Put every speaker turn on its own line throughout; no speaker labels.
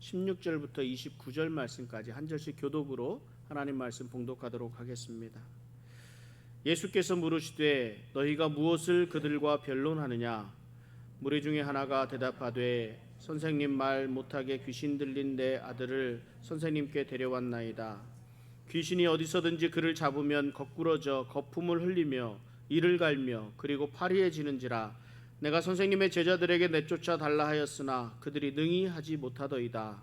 16절부터 29절 말씀까지 한 절씩 교독으로 하나님 말씀 봉독하도록 하겠습니다. 예수께서 물으시되 너희가 무엇을 그들과 변론하느냐? 무리 중에 하나가 대답하되 선생님, 말 못하게 귀신 들린 내 아들을 선생님께 데려왔나이다. 귀신이 어디서든지 그를 잡으면 거꾸러져 거품을 흘리며 이를 갈며 그리고 파리해지는지라. 내가 선생님의 제자들에게 내쫓아 달라 하였으나 그들이 능히 하지 못하더이다.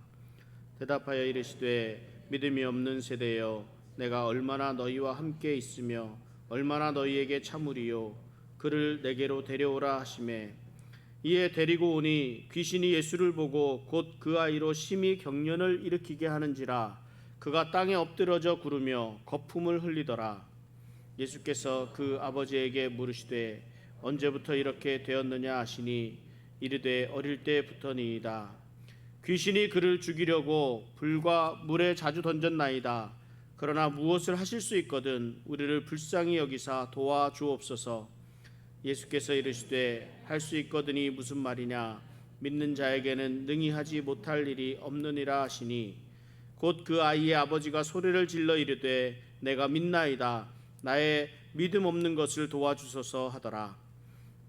대답하여 이르시되 믿음이 없는 세대여, 내가 얼마나 너희와 함께 있으며 얼마나 너희에게 참으리요. 그를 내게로 데려오라 하시매 이에 데리고 오니 귀신이 예수를 보고 곧 그 아이로 심히 경련을 일으키게 하는지라. 그가 땅에 엎드러져 구르며 거품을 흘리더라. 예수께서 그 아버지에게 물으시되 언제부터 이렇게 되었느냐 하시니 이르되 어릴 때부터니이다. 귀신이 그를 죽이려고 불과 물에 자주 던졌나이다. 그러나 무엇을 하실 수 있거든 우리를 불쌍히 여기사 도와주옵소서. 예수께서 이르시되 할 수 있거든이 무슨 말이냐? 믿는 자에게는 능히 하지 못할 일이 없느니라 하시니 곧 그 아이의 아버지가 소리를 질러 이르되 내가 믿나이다. 나의 믿음 없는 것을 도와주소서 하더라.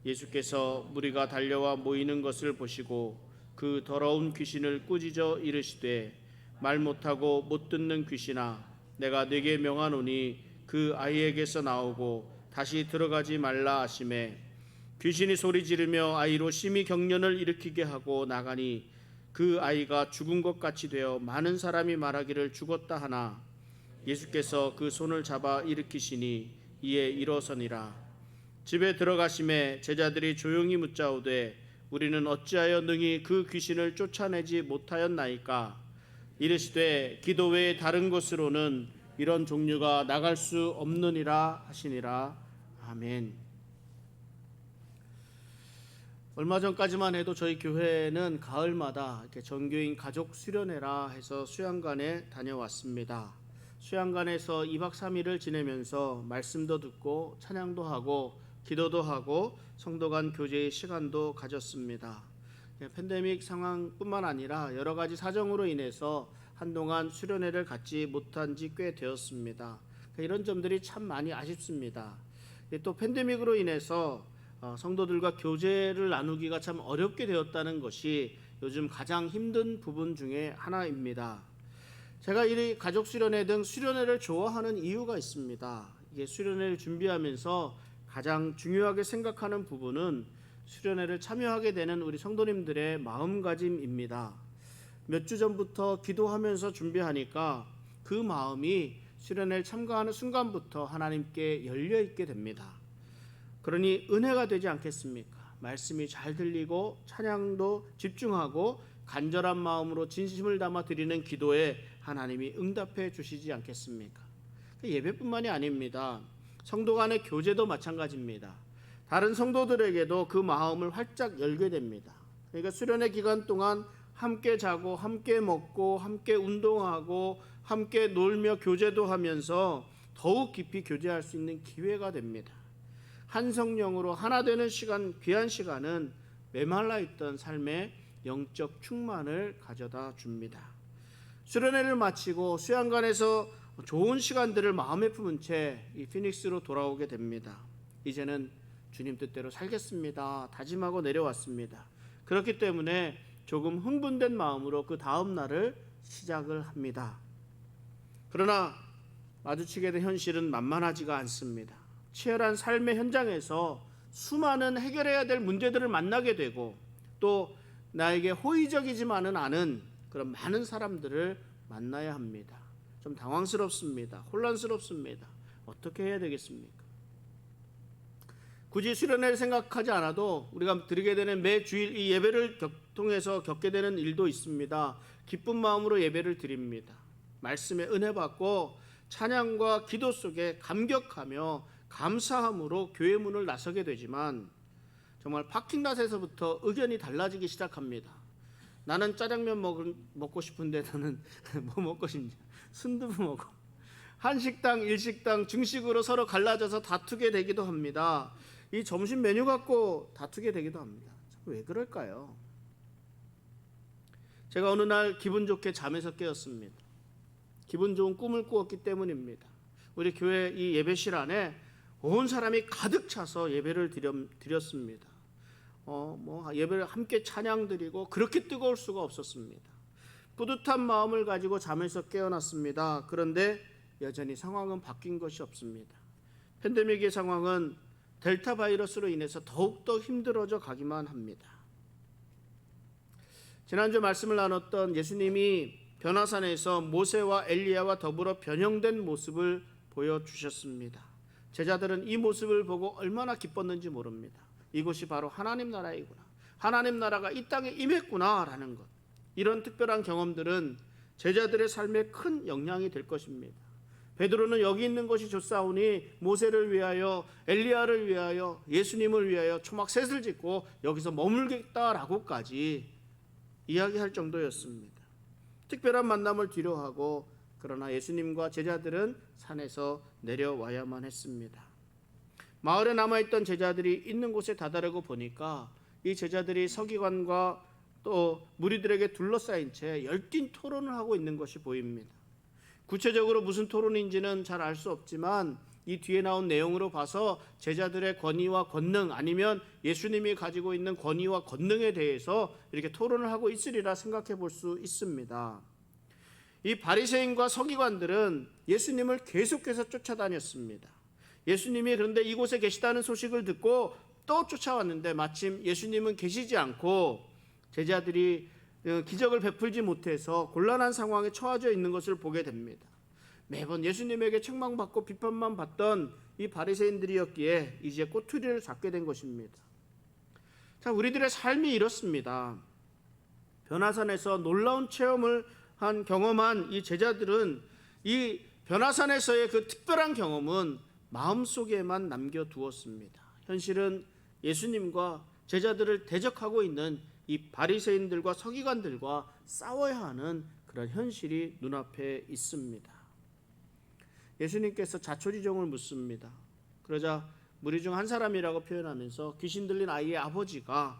예수께서 무리가 달려와 모이는 것을 보시고 그 더러운 귀신을 꾸짖어 이르시되 말 못하고 못 듣는 귀신아, 내가 네게 명하노니 그 아이에게서 나오고 다시 들어가지 말라 하시매 귀신이 소리 지르며 아이로 심히 경련을 일으키게 하고 나가니 그 아이가 죽은 것 같이 되어 많은 사람이 말하기를 죽었다 하나 예수께서 그 손을 잡아 일으키시니 이에 일어서니라. 집에 들어가심에 제자들이 조용히 묻자오되 우리는 어찌하여 능히 그 귀신을 쫓아내지 못하였나이까? 이르시되 기도 외에 다른 곳으로는 이런 종류가 나갈 수 없느니라 하시니라. 아멘. 얼마 전까지만 해도 저희 교회는 가을마다 이렇게 전교인 가족 수련회라 해서 수양관에 다녀왔습니다. 수양관에서 2박 3일을 지내면서 말씀도 듣고 찬양도 하고 기도도 하고 성도 간 교제의 시간도 가졌습니다. 팬데믹 상황뿐만 아니라 여러 가지 사정으로 인해서 한동안 수련회를 갖지 못한 지 꽤 되었습니다. 이런 점들이 참 많이 아쉽습니다. 또 팬데믹으로 인해서 성도들과 교제를 나누기가 참 어렵게 되었다는 것이 요즘 가장 힘든 부분 중에 하나입니다. 제가 이 가족 수련회 등 수련회를 좋아하는 이유가 있습니다. 이게 수련회를 준비하면서 가장 중요하게 생각하는 부분은 수련회를 참여하게 되는 우리 성도님들의 마음가짐입니다. 몇 주 전부터 기도하면서 준비하니까 그 마음이 수련회를 참가하는 순간부터 하나님께 열려있게 됩니다. 그러니 은혜가 되지 않겠습니까? 말씀이 잘 들리고 찬양도 집중하고 간절한 마음으로 진심을 담아 드리는 기도에 하나님이 응답해 주시지 않겠습니까? 예배뿐만이 아닙니다. 성도 간의 교제도 마찬가지입니다. 다른 성도들에게도 그 마음을 활짝 열게 됩니다. 그러니까 수련회 기간 동안 함께 자고 함께 먹고 함께 운동하고 함께 놀며 교제도 하면서 더욱 깊이 교제할 수 있는 기회가 됩니다. 한 성령으로 하나 되는 시간, 귀한 시간은 메말라 있던 삶의 영적 충만을 가져다 줍니다. 수련회를 마치고 수양관에서 좋은 시간들을 마음에 품은 채 이 피닉스로 돌아오게 됩니다. 이제는 주님 뜻대로 살겠습니다 다짐하고 내려왔습니다. 그렇기 때문에 조금 흥분된 마음으로 그 다음 날을 시작을 합니다. 그러나 마주치게 된 현실은 만만하지가 않습니다. 치열한 삶의 현장에서 수많은 해결해야 될 문제들을 만나게 되고 또 나에게 호의적이지만은 않은 그런 많은 사람들을 만나야 합니다. 좀 당황스럽습니다. 혼란스럽습니다. 어떻게 해야 되겠습니까? 굳이 수련회를 생각하지 않아도 우리가 드리게 되는 매 주일 이 예배를 통해서 겪게 되는 일도 있습니다. 기쁜 마음으로 예배를 드립니다. 말씀에 은혜 받고 찬양과 기도 속에 감격하며 감사함으로 교회 문을 나서게 되지만 정말 파킹랏에서부터 의견이 달라지기 시작합니다. 나는 짜장면 먹고 싶은데 너는 뭐 먹고 싶냐? 순두부 먹어. 한식당, 일식당, 중식으로 서로 갈라져서 다투게 되기도 합니다. 이 점심 메뉴 갖고 다투게 되기도 합니다. 왜 그럴까요? 제가 어느 날 기분 좋게 잠에서 깨었습니다. 기분 좋은 꿈을 꾸었기 때문입니다. 우리 교회 이 예배실 안에 온 사람이 가득 차서 예배를 드렸습니다. 예배를 함께 찬양 드리고 그렇게 뜨거울 수가 없었습니다. 뿌듯한 마음을 가지고 잠에서 깨어났습니다. 그런데 여전히 상황은 바뀐 것이 없습니다. 팬데믹의 상황은 델타 바이러스로 인해서 더욱더 힘들어져 가기만 합니다. 지난주 말씀을 나눴던 예수님이 변화산에서 모세와 엘리야와 더불어 변형된 모습을 보여주셨습니다. 제자들은 이 모습을 보고 얼마나 기뻤는지 모릅니다. 이곳이 바로 하나님 나라이구나, 하나님 나라가 이 땅에 임했구나 라는 것, 이런 특별한 경험들은 제자들의 삶에 큰 영향이 될 것입니다. 베드로는 여기 있는 것이 좋사오니 모세를 위하여, 엘리야를 위하여, 예수님을 위하여 초막 셋을 짓고 여기서 머물겠다라고까지 이야기할 정도였습니다. 특별한 만남을 뒤로하고 그러나 예수님과 제자들은 산에서 내려와야만 했습니다. 마을에 남아있던 제자들이 있는 곳에 다다르고 보니까 이 제자들이 서기관과 또 무리들에게 둘러싸인 채 열띤 토론을 하고 있는 것이 보입니다. 구체적으로 무슨 토론인지는 잘 알 수 없지만 이 뒤에 나온 내용으로 봐서 제자들의 권위와 권능, 아니면 예수님이 가지고 있는 권위와 권능에 대해서 이렇게 토론을 하고 있으리라 생각해 볼 수 있습니다. 이 바리새인과 서기관들은 예수님을 계속해서 쫓아다녔습니다. 예수님이 그런데 이곳에 계시다는 소식을 듣고 또 쫓아왔는데 마침 예수님은 계시지 않고 제자들이 기적을 베풀지 못해서 곤란한 상황에 처해져 있는 것을 보게 됩니다. 매번 예수님에게 책망받고 비판만 받던 이 바리새인들이었기에 이제 꼬투리를 잡게 된 것입니다. 자, 우리들의 삶이 이렇습니다. 변화산에서 놀라운 체험을 경험한 이 제자들은 이 변화산에서의 그 특별한 경험은 마음속에만 남겨두었습니다. 현실은 예수님과 제자들을 대적하고 있는 이 바리새인들과 서기관들과 싸워야 하는 그런 현실이 눈앞에 있습니다. 예수님께서 자초지종을 묻습니다. 그러자 무리 중 한 사람이라고 표현하면서 귀신 들린 아이의 아버지가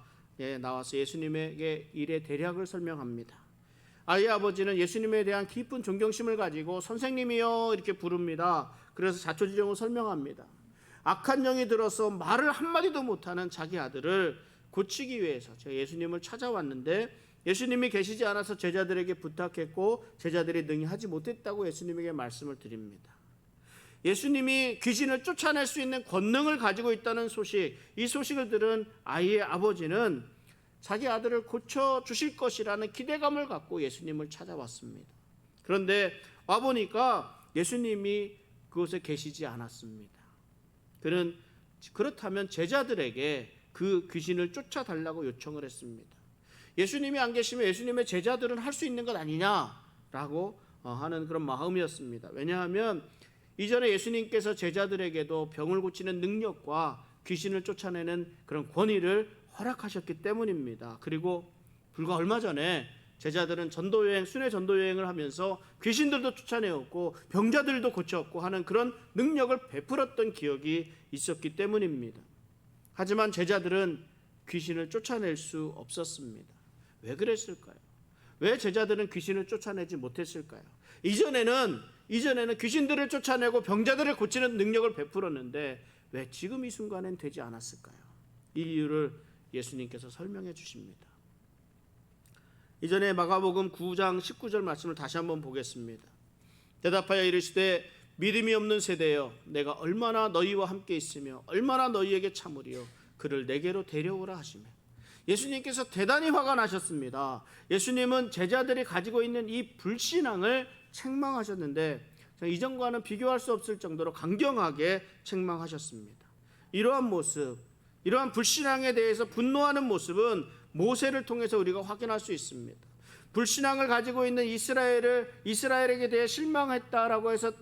나와서 예수님에게 일의 대략을 설명합니다. 아이의 아버지는 예수님에 대한 깊은 존경심을 가지고 선생님이여 이렇게 부릅니다. 그래서 자초지종을 설명합니다. 악한 영이 들어서 말을 한마디도 못하는 자기 아들을 고치기 위해서 제가 예수님을 찾아왔는데 예수님이 계시지 않아서 제자들에게 부탁했고 제자들이 능히 하지 못했다고 예수님에게 말씀을 드립니다. 예수님이 귀신을 쫓아낼 수 있는 권능을 가지고 있다는 소식, 이 소식을 들은 아이의 아버지는 자기 아들을 고쳐주실 것이라는 기대감을 갖고 예수님을 찾아왔습니다. 그런데 와보니까 예수님이 그곳에 계시지 않았습니다. 그는 그렇다면 제자들에게 그 귀신을 쫓아달라고 요청을 했습니다. 예수님이 안 계시면 예수님의 제자들은 할 수 있는 것 아니냐라고 하는 그런 마음이었습니다. 왜냐하면 이전에 예수님께서 제자들에게도 병을 고치는 능력과 귀신을 쫓아내는 그런 권위를 허락하셨기 때문입니다. 그리고 불과 얼마 전에 제자들은 전도여행, 순회 전도여행을 하면서 귀신들도 쫓아내었고 병자들도 고쳤고 하는 그런 능력을 베풀었던 기억이 있었기 때문입니다. 하지만 제자들은 귀신을 쫓아낼 수 없었습니다. 왜 그랬을까요? 왜 제자들은 귀신을 쫓아내지 못했을까요? 이전에는 귀신들을 쫓아내고 병자들을 고치는 능력을 베풀었는데 왜 지금 이 순간엔 되지 않았을까요? 이 이유를 예수님께서 설명해 주십니다. 이전에 마가복음 9장 19절 말씀을 다시 한번 보겠습니다. 대답하여 이르시되 믿음이 없는 세대여 내가 얼마나 너희와 함께 있으며 얼마나 너희에게 참으리요 그를 내게로 데려오라 하시며, 예수님께서 대단히 화가 나셨습니다. 예수님은 제자들이 가지고 있는 이 불신앙을 책망하셨는데 이전과는 비교할 수 없을 정도로 강경하게 책망하셨습니다. 이러한 모습, 이러한 불신앙에 대해서 분노하는 모습은 모세를 통해서 우리가 확인할 수 있습니다. 불신앙을 가지고 있는 이스라엘에게 대해 실망했다라고 해서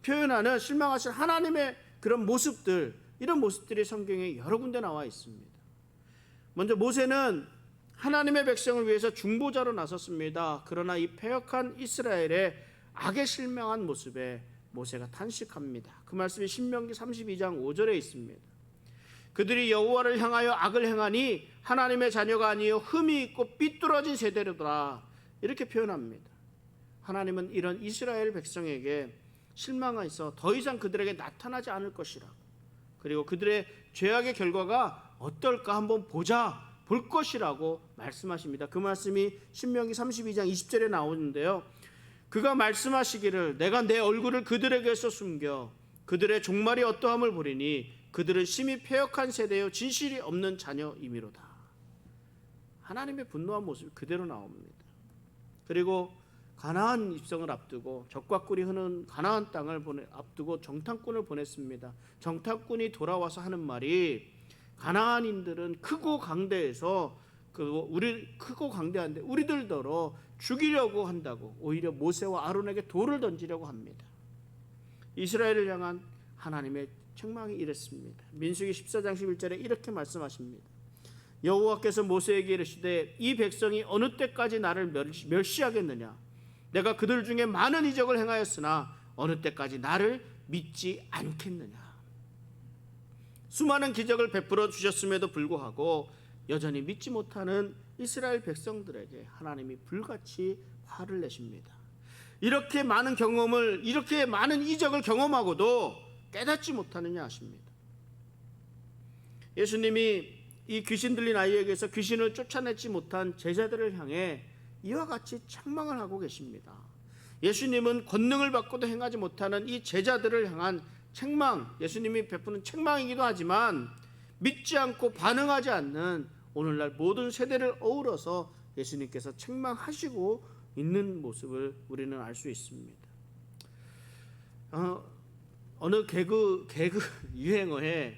표현하는 실망하신 하나님의 그런 모습들, 이런 모습들이 성경에 여러 군데 나와 있습니다. 먼저 모세는 하나님의 백성을 위해서 중보자로 나섰습니다. 그러나 이 패역한 이스라엘의 악에 실망한 모습에 모세가 탄식합니다. 그 말씀이 신명기 32장 5절에 있습니다. 그들이 여호와를 향하여 악을 행하니 하나님의 자녀가 아니요 흠이 있고 삐뚤어진 세대로다. 이렇게 표현합니다. 하나님은 이런 이스라엘 백성에게 실망해서 더 이상 그들에게 나타나지 않을 것이라. 그리고 그들의 죄악의 결과가 어떨까 한번 볼 것이라고 말씀하십니다. 그 말씀이 신명기 32장 20절에 나오는데요. 그가 말씀하시기를 내가 내 얼굴을 그들에게서 숨겨 그들의 종말이 어떠함을 보리니 그들은 심히 패역한 세대요 진실이 없는 자녀이미로다. 하나님의 분노한 모습이 그대로 나옵니다. 그리고 가나안 입성을 앞두고 적과 꿀이 흐르는 가나안 땅을 앞두고 정탐꾼을 보냈습니다. 정탐꾼이 돌아와서 하는 말이 가나안인들은 크고 강대해서 크고 강대한데 우리들더러 죽이려고 한다고 오히려 모세와 아론에게 돌을 던지려고 합니다. 이스라엘을 향한 하나님의 책망이 이랬습니다. 민수기 14장 11절에 이렇게 말씀하십니다. 여호와께서 모세에게 이르시되 이 백성이 어느 때까지 나를 멸시하겠느냐. 내가 그들 중에 많은 이적을 행하였으나 어느 때까지 나를 믿지 않겠느냐. 수많은 기적을 베풀어 주셨음에도 불구하고 여전히 믿지 못하는 이스라엘 백성들에게 하나님이 불같이 화를 내십니다. 이렇게 많은 이적을 경험하고도 깨닫지 못하느냐 하십니다. 예수님이 이 귀신 들린 아이에게서 귀신을 쫓아내지 못한 제자들을 향해 이와 같이 책망을 하고 계십니다. 예수님은 권능을 받고도 행하지 못하는 이 제자들을 향한 책망, 예수님이 베푸는 책망이기도 하지만 믿지 않고 반응하지 않는 오늘날 모든 세대를 어우러서 예수님께서 책망하시고 있는 모습을 우리는 알 수 있습니다. 어느 개그 유행어에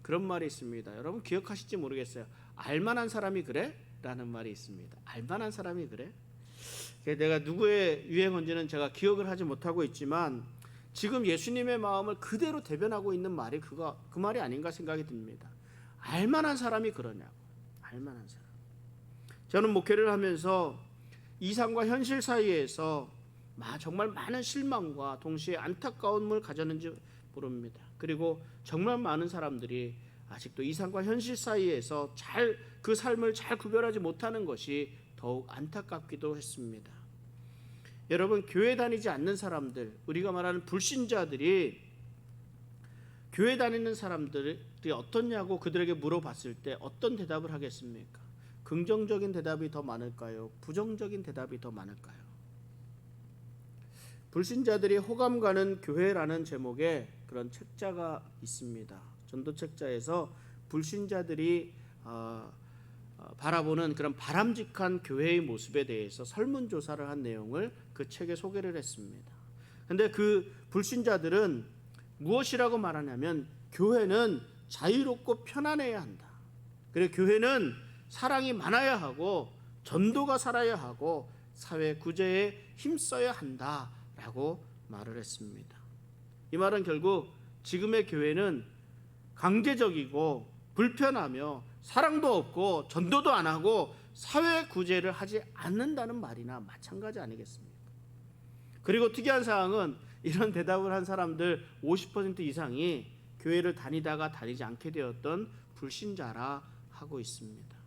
그런 말이 있습니다. 여러분 기억하실지 모르겠어요. 알만한 사람이 그래? 라는 말이 있습니다. 알만한 사람이 그래? 내가 누구의 유행어인지는 제가 기억을 하지 못하고 있지만 지금 예수님의 마음을 그대로 대변하고 있는 말이 그 말이 아닌가 생각이 듭니다. 알만한 사람이 그러냐고. 알만한 사람. 저는 목회를 하면서 이상과 현실 사이에서 정말 많은 실망과 동시에 안타까움을 가졌는지 모릅니다. 그리고 정말 많은 사람들이 아직도 이상과 현실 사이에서 그 삶을 잘 구별하지 못하는 것이 더욱 안타깝기도 했습니다. 여러분, 교회 다니지 않는 사람들, 우리가 말하는 불신자들이 교회 다니는 사람들이 어떻냐고 그들에게 물어봤을 때 어떤 대답을 하겠습니까? 긍정적인 대답이 더 많을까요? 부정적인 대답이 더 많을까요? 불신자들이 호감 가는 교회라는 제목의 그런 책자가 있습니다. 전도 책자에서 불신자들이 바라보는 그런 바람직한 교회의 모습에 대해서 설문조사를 한 내용을 그 책에 소개를 했습니다. 근데 그 불신자들은 무엇이라고 말하냐면 교회는 자유롭고 편안해야 한다. 그리고 교회는 사랑이 많아야 하고 전도가 살아야 하고 사회 구제에 힘써야 한다라고 말을 했습니다. 이 말은 결국 지금의 교회는 강제적이고 불편하며 사랑도 없고 전도도 안 하고 사회 구제를 하지 않는다는 말이나 마찬가지 아니겠습니까? 그리고 특이한 사항은 이런 대답을 한 사람들 50% 이상이 교회를 다니다가 다니지 않게 되었던 불신자라 하고 있습니다.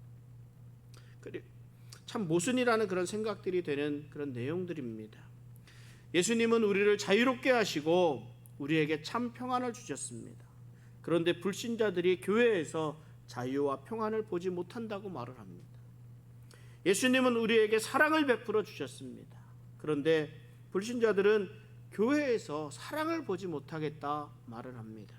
참 모순이라는 그런 생각들이 되는 그런 내용들입니다. 예수님은 우리를 자유롭게 하시고 우리에게 참 평안을 주셨습니다. 그런데 불신자들이 교회에서 자유와 평안을 보지 못한다고 말을 합니다. 예수님은 우리에게 사랑을 베풀어 주셨습니다. 그런데 불신자들은 교회에서 사랑을 보지 못하겠다 말을 합니다.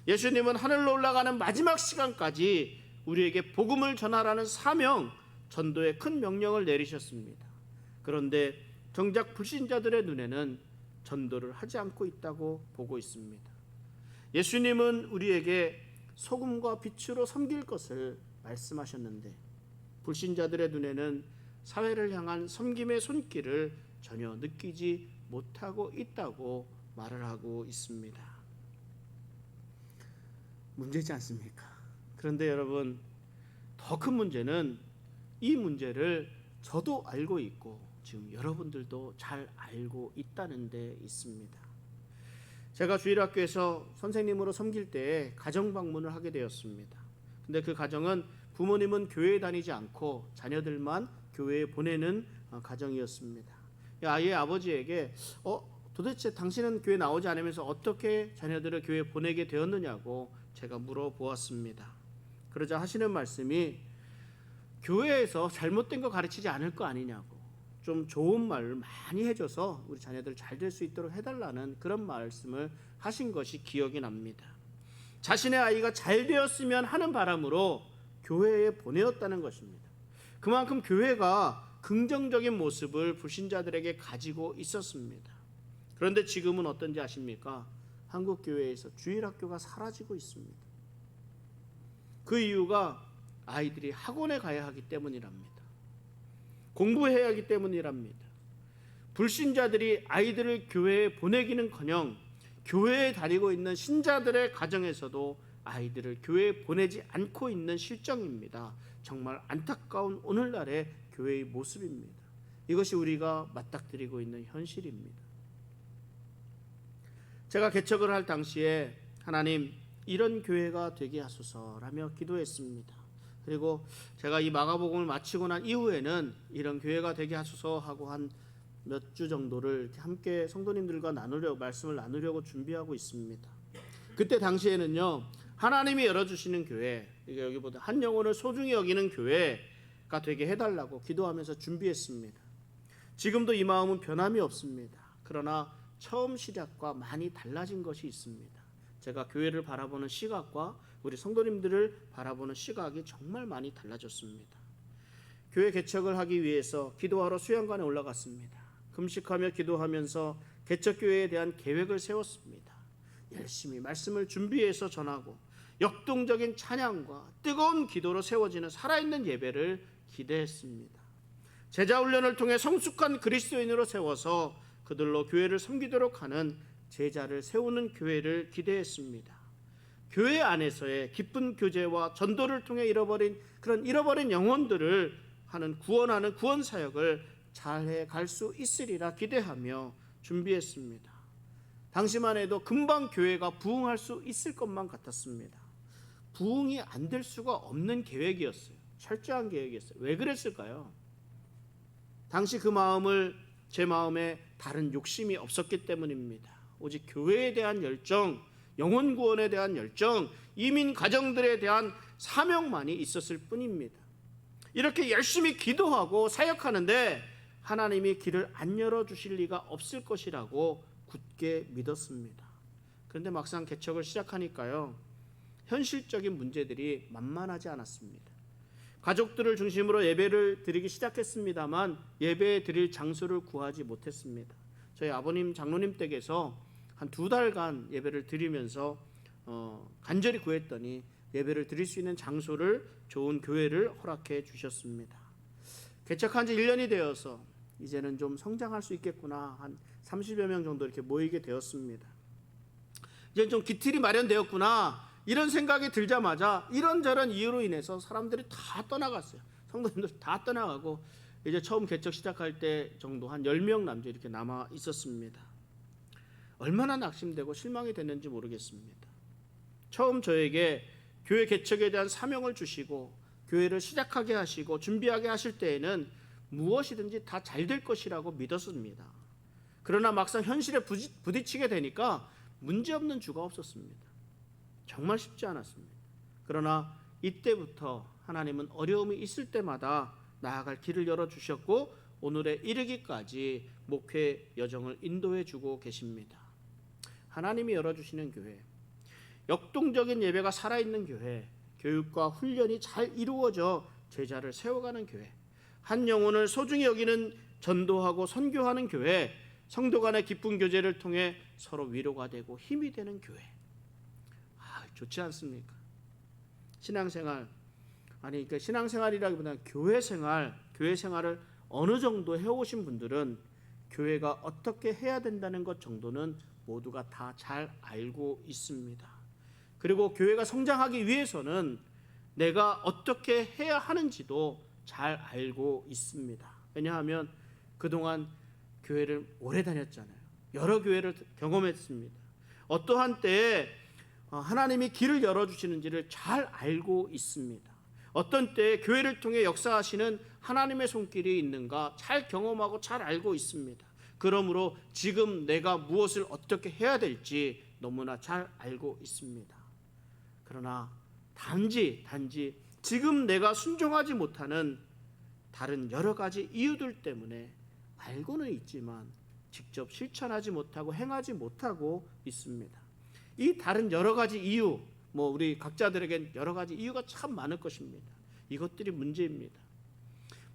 예수님은 하늘로 올라가는 마지막 시간까지 우리에게 복음을 전하라는 사명, 전도의 큰 명령을 내리셨습니다. 그런데 정작 불신자들의 눈에는 전도를 하지 않고 있다고 보고 있습니다. 예수님은 우리에게 소금과 빛으로 섬길 것을 말씀하셨는데 불신자들의 눈에는 사회를 향한 섬김의 손길을 전혀 느끼지 못하고 있다고 말을 하고 있습니다. 문제지 않습니까? 그런데 여러분, 더 큰 문제는 이 문제를 저도 알고 있고 지금 여러분들도 잘 알고 있다는 데 있습니다. 제가 주일학교에서 선생님으로 섬길 때에 가정 방문을 하게 되었습니다. 근데 그 가정은 부모님은 교회에 다니지 않고 자녀들만 교회에 보내는 가정이었습니다. 아이의 아버지에게 도대체 당신은 교회 나오지 않으면서 어떻게 자녀들을 교회에 보내게 되었느냐고 제가 물어보았습니다. 그러자 하시는 말씀이 교회에서 잘못된 거 가르치지 않을 거 아니냐고, 좀 좋은 말을 많이 해줘서 우리 자녀들 잘 될 수 있도록 해달라는 그런 말씀을 하신 것이 기억이 납니다. 자신의 아이가 잘 되었으면 하는 바람으로 교회에 보내었다는 것입니다. 그만큼 교회가 긍정적인 모습을 불신자들에게 가지고 있었습니다. 그런데 지금은 어떤지 아십니까? 한국 교회에서 주일학교가 사라지고 있습니다. 그 이유가 아이들이 학원에 가야 하기 때문이랍니다. 공부해야 하기 때문이랍니다. 불신자들이 아이들을 교회에 보내기는커녕 교회에 다니고 있는 신자들의 가정에서도 아이들을 교회에 보내지 않고 있는 실정입니다. 정말 안타까운 오늘날의 교회의 모습입니다. 이것이 우리가 맞닥뜨리고 있는 현실입니다. 제가 개척을 할 당시에 하나님, 이런 교회가 되게 하소서라며 기도했습니다. 그리고 제가 이 마가복음을 마치고 난 이후에는 이런 교회가 되게 하소서 하고 한 몇 주 정도를 함께 성도님들과 말씀을 나누려고 준비하고 있습니다. 그때 당시에는요, 하나님이 열어주시는 교회, 여기보다 한 영혼을 소중히 여기는 교회가 되게 해달라고 기도하면서 준비했습니다. 지금도 이 마음은 변함이 없습니다. 그러나 처음 시작과 많이 달라진 것이 있습니다. 제가 교회를 바라보는 시각과 우리 성도님들을 바라보는 시각이 정말 많이 달라졌습니다. 교회 개척을 하기 위해서 기도하러 수양관에 올라갔습니다. 금식하며 기도하면서 개척교회에 대한 계획을 세웠습니다. 열심히 말씀을 준비해서 전하고 역동적인 찬양과 뜨거운 기도로 세워지는 살아있는 예배를 기대했습니다. 제자훈련을 통해 성숙한 그리스도인으로 세워서 그들로 교회를 섬기도록 하는 제자를 세우는 교회를 기대했습니다. 교회 안에서의 기쁜 교제와 전도를 통해 잃어버린 영혼들을 구원하는 구원 사역을 잘해 갈 수 있으리라 기대하며 준비했습니다. 당시만 해도 금방 교회가 부흥할 수 있을 것만 같았습니다. 부흥이 안 될 수가 없는 계획이었어요. 철저한 계획이었어요. 왜 그랬을까요? 당시 제 마음에 다른 욕심이 없었기 때문입니다. 오직 교회에 대한 열정, 영혼 구원에 대한 열정, 이민 가정들에 대한 사명만이 있었을 뿐입니다. 이렇게 열심히 기도하고 사역하는데 하나님이 길을 안 열어주실 리가 없을 것이라고 굳게 믿었습니다. 그런데 막상 개척을 시작하니까요, 현실적인 문제들이 만만하지 않았습니다. 가족들을 중심으로 예배를 드리기 시작했습니다만 예배 드릴 장소를 구하지 못했습니다. 저희 아버님 장로님 댁에서 한 2달간 예배를 드리면서 간절히 구했더니 예배를 드릴 수 있는 장소를, 좋은 교회를 허락해 주셨습니다. 개척한 지 1년이 되어서 이제는 좀 성장할 수 있겠구나, 한 30여 명 정도 이렇게 모이게 되었습니다. 이제 좀 기틀이 마련되었구나, 이런 생각이 들자마자 이런저런 이유로 인해서 사람들이 다 떠나갔어요. 성도님들 다 떠나가고 이제 처음 개척 시작할 때 정도 한 10명 남짓 이렇게 남아 있었습니다. 얼마나 낙심되고 실망이 됐는지 모르겠습니다. 처음 저에게 교회 개척에 대한 사명을 주시고 교회를 시작하게 하시고 준비하게 하실 때에는 무엇이든지 다 잘 될 것이라고 믿었습니다. 그러나 막상 현실에 부딪히게 되니까 문제없는 주가 없었습니다. 정말 쉽지 않았습니다. 그러나 이때부터 하나님은 어려움이 있을 때마다 나아갈 길을 열어주셨고 오늘에 이르기까지 목회 여정을 인도해 주고 계십니다. 하나님이 열어주시는 교회, 역동적인 예배가 살아있는 교회, 교육과 훈련이 잘 이루어져 제자를 세워가는 교회, 한 영혼을 소중히 여기는 전도하고 선교하는 교회, 성도 간의 기쁜 교제를 통해 서로 위로가 되고 힘이 되는 교회. 좋지 않습니까? 신앙생활이라기보다는 교회 생활을 어느 정도 해오신 분들은 교회가 어떻게 해야 된다는 것 정도는 모두가 다 잘 알고 있습니다. 그리고 교회가 성장하기 위해서는 내가 어떻게 해야 하는지도 잘 알고 있습니다. 왜냐하면 그동안 교회를 오래 다녔잖아요. 여러 교회를 경험했습니다. 어떠한 때에 하나님이 길을 열어주시는지를 잘 알고 있습니다. 어떤 때에 교회를 통해 역사하시는 하나님의 손길이 있는가 잘 경험하고 잘 알고 있습니다. 그러므로 지금 내가 무엇을 어떻게 해야 될지 너무나 잘 알고 있습니다. 그러나 단지 지금 내가 순종하지 못하는 다른 여러 가지 이유들 때문에 알고는 있지만 직접 실천하지 못하고 행하지 못하고 있습니다. 이 다른 여러 가지 이유, 우리 각자들에겐 여러 가지 이유가 참 많을 것입니다. 이것들이 문제입니다.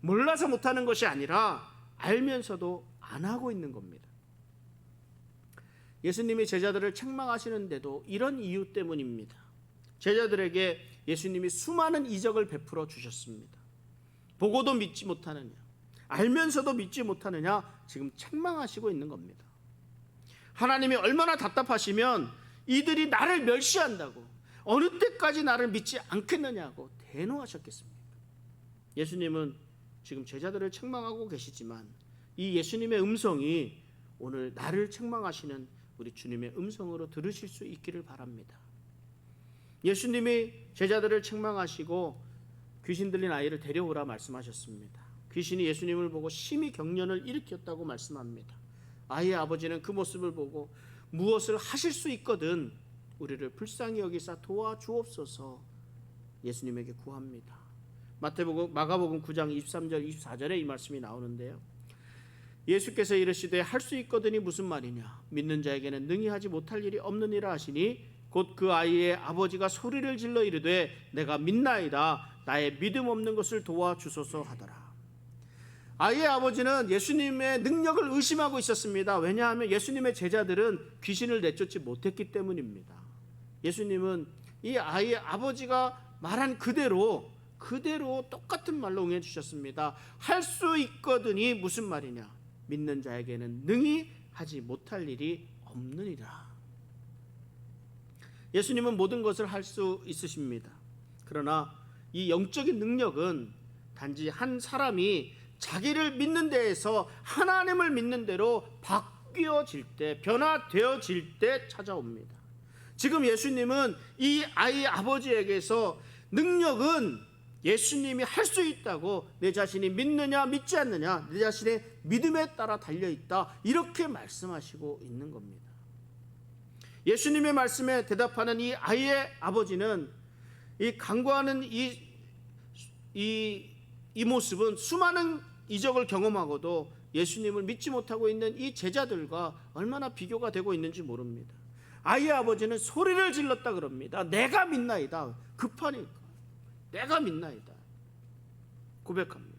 몰라서 못하는 것이 아니라 알면서도 안 하고 있는 겁니다. 예수님이 제자들을 책망하시는데도 이런 이유 때문입니다. 제자들에게 예수님이 수많은 이적을 베풀어 주셨습니다. 보고도 믿지 못하느냐, 알면서도 믿지 못하느냐, 지금 책망하시고 있는 겁니다. 하나님이 얼마나 답답하시면 이들이 나를 멸시한다고, 어느 때까지 나를 믿지 않겠느냐고 대노하셨겠습니까? 예수님은 지금 제자들을 책망하고 계시지만 이 예수님의 음성이 오늘 나를 책망하시는 우리 주님의 음성으로 들으실 수 있기를 바랍니다. 예수님이 제자들을 책망하시고 귀신 들린 아이를 데려오라 말씀하셨습니다. 귀신이 예수님을 보고 심히 경련을 일으켰다고 말씀합니다. 아이의 아버지는 그 모습을 보고 무엇을 하실 수 있거든 우리를 불쌍히 여기사 도와주옵소서 예수님에게 구합니다. 마가복음 9장 23절 24절에 이 말씀이 나오는데요. 예수께서 이르시되 할 수 있거든이 무슨 말이냐, 믿는 자에게는 능히 하지 못할 일이 없느니라 하시니 곧 그 아이의 아버지가 소리를 질러 이르되 내가 믿나이다, 나의 믿음 없는 것을 도와주소서 하더라. 아이의 아버지는 예수님의 능력을 의심하고 있었습니다. 왜냐하면 예수님의 제자들은 귀신을 내쫓지 못했기 때문입니다. 예수님은 이 아이의 아버지가 말한 그대로 똑같은 말로 응해 주셨습니다. 할 수 있거든이 무슨 말이냐, 믿는 자에게는 능히 하지 못할 일이 없느니라. 예수님은 모든 것을 할 수 있으십니다. 그러나 이 영적인 능력은 단지 한 사람이 자기를 믿는 데에서 하나님을 믿는 대로 바뀌어질 때, 변화되어질 때 찾아옵니다. 지금 예수님은 이 아이 아버지에게서 능력은 예수님이 할 수 있다고, 내 자신이 믿느냐 믿지 않느냐 내 자신의 믿음에 따라 달려있다, 이렇게 말씀하시고 있는 겁니다. 예수님의 말씀에 대답하는 이 아이의 아버지는 이 간구하는 이 모습은 수많은 이적을 경험하고도 예수님을 믿지 못하고 있는 이 제자들과 얼마나 비교가 되고 있는지 모릅니다. 아이의 아버지는 소리를 질렀다 그럽니다. 내가 믿나이다. 급하니까 내가 믿나이다 고백합니다.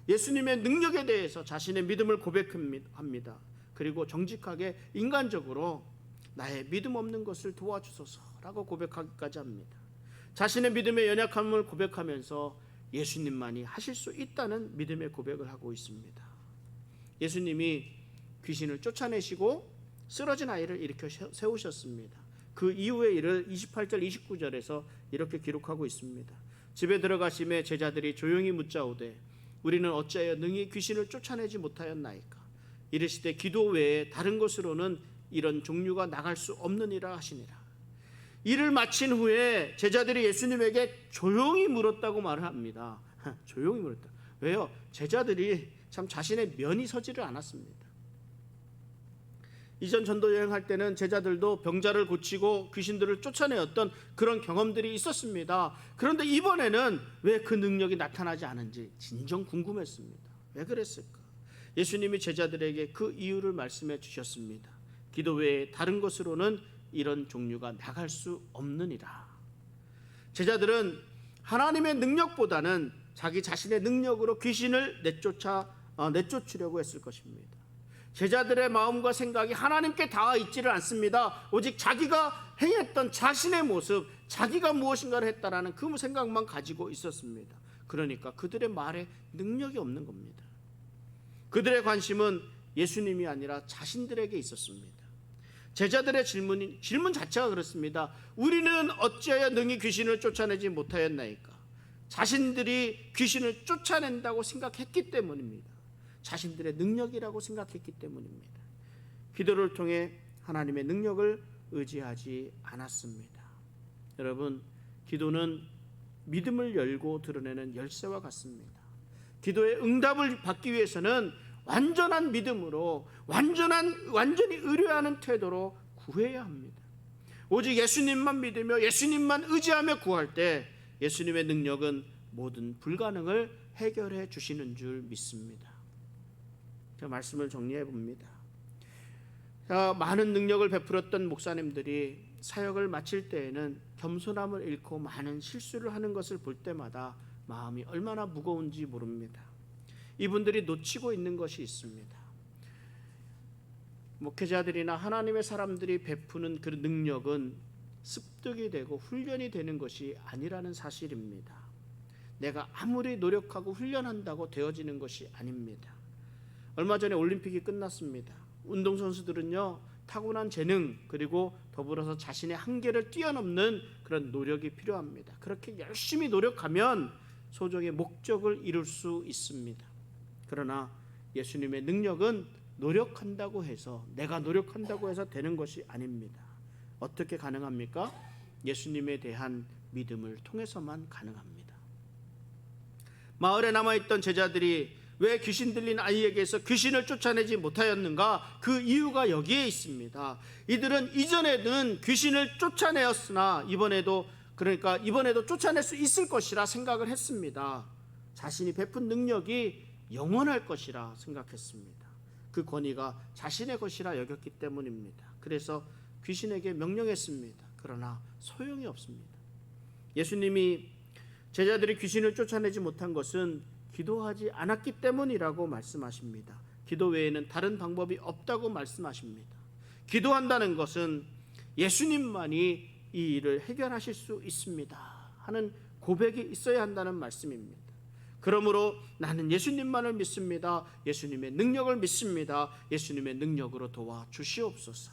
예수님의 능력에 대해서 자신의 믿음을 고백합니다. 그리고 정직하게 인간적으로 나의 믿음 없는 것을 도와주소서라고 고백하기까지 합니다. 자신의 믿음의 연약함을 고백하면서 예수님만이 하실 수 있다는 믿음의 고백을 하고 있습니다. 예수님이 귀신을 쫓아내시고 쓰러진 아이를 일으켜 세우셨습니다. 그 이후의 일을 28절 29절에서 이렇게 기록하고 있습니다. 집에 들어가심에 제자들이 조용히 묻자오되 우리는 어찌하여 능히 귀신을 쫓아내지 못하였나이까. 이르시되 기도 외에 다른 것으로는 이런 종류가 나갈 수 없느니라 하시니라. 일을 마친 후에 제자들이 예수님에게 조용히 물었다고 말을 합니다. 조용히 물었다. 왜요? 제자들이 참 자신의 면이 서지를 않았습니다. 이전 전도 여행할 때는 제자들도 병자를 고치고 귀신들을 쫓아내었던 그런 경험들이 있었습니다. 그런데 이번에는 왜 그 능력이 나타나지 않은지 진정 궁금했습니다. 왜 그랬을까? 예수님이 제자들에게 그 이유를 말씀해 주셨습니다. 기도 외에 다른 것으로는 이런 종류가 나갈 수 없느니라. 제자들은 하나님의 능력보다는 자기 자신의 능력으로 귀신을 내쫓으려고 했을 것입니다. 제자들의 마음과 생각이 하나님께 닿아 있지를 않습니다. 오직 자기가 행했던 자신의 모습, 자기가 무엇인가를 했다라는 그 생각만 가지고 있었습니다. 그러니까 그들의 말에 능력이 없는 겁니다. 그들의 관심은 예수님이 아니라 자신들에게 있었습니다. 제자들의 질문 자체가 그렇습니다. 우리는 어찌하여 능히 귀신을 쫓아내지 못하였나이까? 자신들이 귀신을 쫓아낸다고 생각했기 때문입니다. 자신들의 능력이라고 생각했기 때문입니다. 기도를 통해 하나님의 능력을 의지하지 않았습니다. 여러분, 기도는 믿음을 열고 드러내는 열쇠와 같습니다. 기도의 응답을 받기 위해서는 완전한 믿음으로 완전히 의뢰하는 태도로 구해야 합니다. 오직 예수님만 믿으며 예수님만 의지하며 구할 때 예수님의 능력은 모든 불가능을 해결해 주시는 줄 믿습니다. 자, 말씀을 정리해 봅니다. 많은 능력을 베풀었던 목사님들이 사역을 마칠 때에는 겸손함을 잃고 많은 실수를 하는 것을 볼 때마다 마음이 얼마나 무거운지 모릅니다. 이분들이 놓치고 있는 것이 있습니다. 목회자들이나 하나님의 사람들이 베푸는 그 능력은 습득이 되고 훈련이 되는 것이 아니라는 사실입니다. 내가 아무리 노력하고 훈련한다고 되어지는 것이 아닙니다. 얼마 전에 올림픽이 끝났습니다. 운동선수들은요, 타고난 재능 그리고 더불어서 자신의 한계를 뛰어넘는 그런 노력이 필요합니다. 그렇게 열심히 노력하면 소정의 목적을 이룰 수 있습니다. 그러나 예수님의 능력은 노력한다고 해서, 내가 노력한다고 해서 되는 것이 아닙니다. 어떻게 가능합니까? 예수님에 대한 믿음을 통해서만 가능합니다. 마을에 남아있던 제자들이 왜 귀신 들린 아이에게서 귀신을 쫓아내지 못하였는가? 그 이유가 여기에 있습니다. 이들은 이전에는 귀신을 쫓아내었으나 이번에도 쫓아낼 수 있을 것이라 생각을 했습니다. 자신이 베푼 능력이 영원할 것이라 생각했습니다. 그 권위가 자신의 것이라 여겼기 때문입니다. 그래서 귀신에게 명령했습니다. 그러나 소용이 없습니다. 예수님이 제자들이 귀신을 쫓아내지 못한 것은 기도하지 않았기 때문이라고 말씀하십니다. 기도 외에는 다른 방법이 없다고 말씀하십니다. 기도한다는 것은 예수님만이 이 일을 해결하실 수 있습니다 하는 고백이 있어야 한다는 말씀입니다. 그러므로 나는 예수님만을 믿습니다. 예수님의 능력을 믿습니다. 예수님의 능력으로 도와주시옵소서.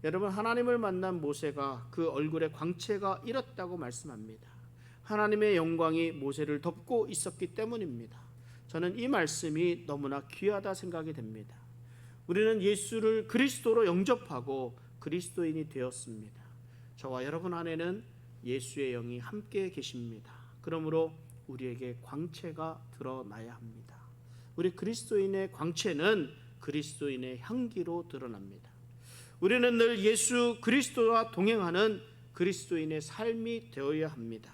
여러분, 하나님을 만난 모세가 그 얼굴에 광채가 일었다고 말씀합니다. 하나님의 영광이 모세를 덮고 있었기 때문입니다. 저는 이 말씀이 너무나 귀하다 생각이 됩니다. 우리는 예수를 그리스도로 영접하고 그리스도인이 되었습니다. 저와 여러분 안에는 예수의 영이 함께 계십니다. 그러므로 우리에게 광채가 드러나야 합니다. 우리 그리스도인의 광채는 그리스도인의 향기로 드러납니다. 우리는 늘 예수 그리스도와 동행하는 그리스도인의 삶이 되어야 합니다.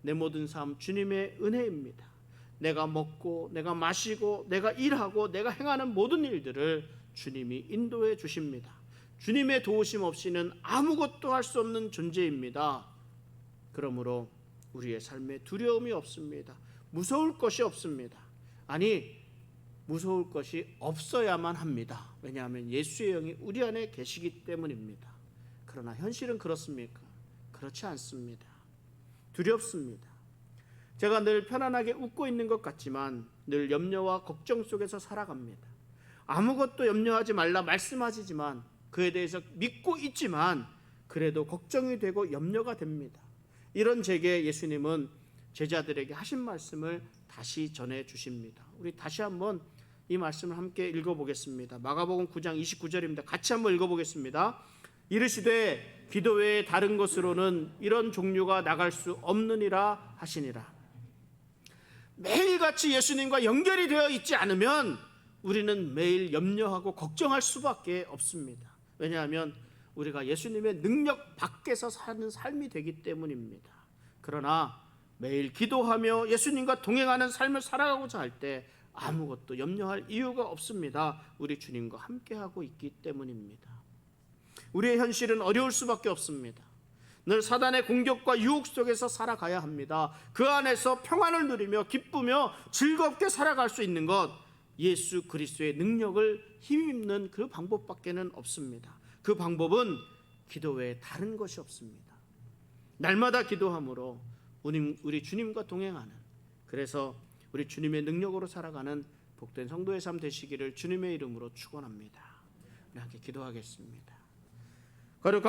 내 모든 삶 주님의 은혜입니다. 내가 먹고 내가 마시고 내가 일하고 내가 행하는 모든 일들을 주님이 인도해 주십니다. 주님의 도우심 없이는 아무것도 할 수 없는 존재입니다. 그러므로 우리의 삶에 두려움이 없습니다. 무서울 것이 없습니다. 아니, 무서울 것이 없어야만 합니다. 왜냐하면 예수의 영이 우리 안에 계시기 때문입니다. 그러나 현실은 그렇습니까? 그렇지 않습니다. 두렵습니다. 제가 늘 편안하게 웃고 있는 것 같지만 늘 염려와 걱정 속에서 살아갑니다. 아무것도 염려하지 말라 말씀하시지만 그에 대해서 믿고 있지만 그래도 걱정이 되고 염려가 됩니다. 이런 제게 예수님은 제자들에게 하신 말씀을 다시 전해 주십니다. 우리 다시 한번 이 말씀을 함께 읽어보겠습니다. 마가복음 9장 29절입니다. 같이 한번 읽어보겠습니다. 이르시되 기도 외에 다른 것으로는 이런 종류가 나갈 수 없느니라 하시니라. 매일같이 예수님과 연결이 되어 있지 않으면 우리는 매일 염려하고 걱정할 수밖에 없습니다. 왜냐하면 우리가 예수님의 능력 밖에서 사는 삶이 되기 때문입니다. 그러나 매일 기도하며 예수님과 동행하는 삶을 살아가고자 할 때 아무것도 염려할 이유가 없습니다. 우리 주님과 함께하고 있기 때문입니다. 우리의 현실은 어려울 수밖에 없습니다. 늘 사단의 공격과 유혹 속에서 살아가야 합니다. 그 안에서 평안을 누리며 기쁘며 즐겁게 살아갈 수 있는 것, 예수 그리스도의 능력을 힘입는 그 방법밖에는 없습니다. 그 방법은 기도 외에 다른 것이 없습니다. 날마다 기도함으로 우리 주님과 동행하는, 그래서 우리 주님의 능력으로 살아가는 복된 성도의 삶 되시기를 주님의 이름으로 축원합니다. 우리 함께 기도하겠습니다. 거룩한